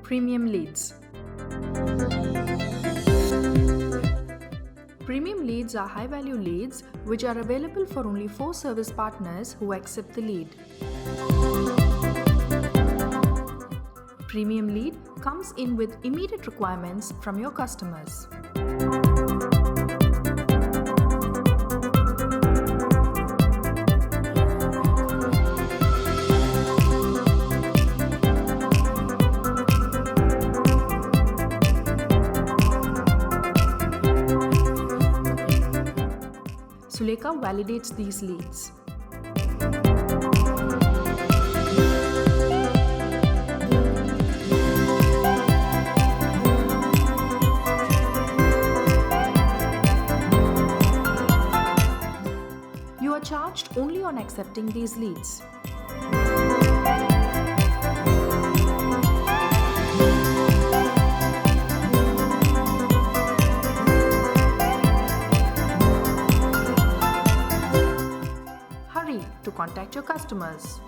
Premium leads. Premium leads are high-value leads which are available for only 4 service partners who accept the lead. Premium lead comes in with immediate requirements from your customers. Sulekha validates these leads. You are charged only on accepting these leads. Hurry to contact your customers.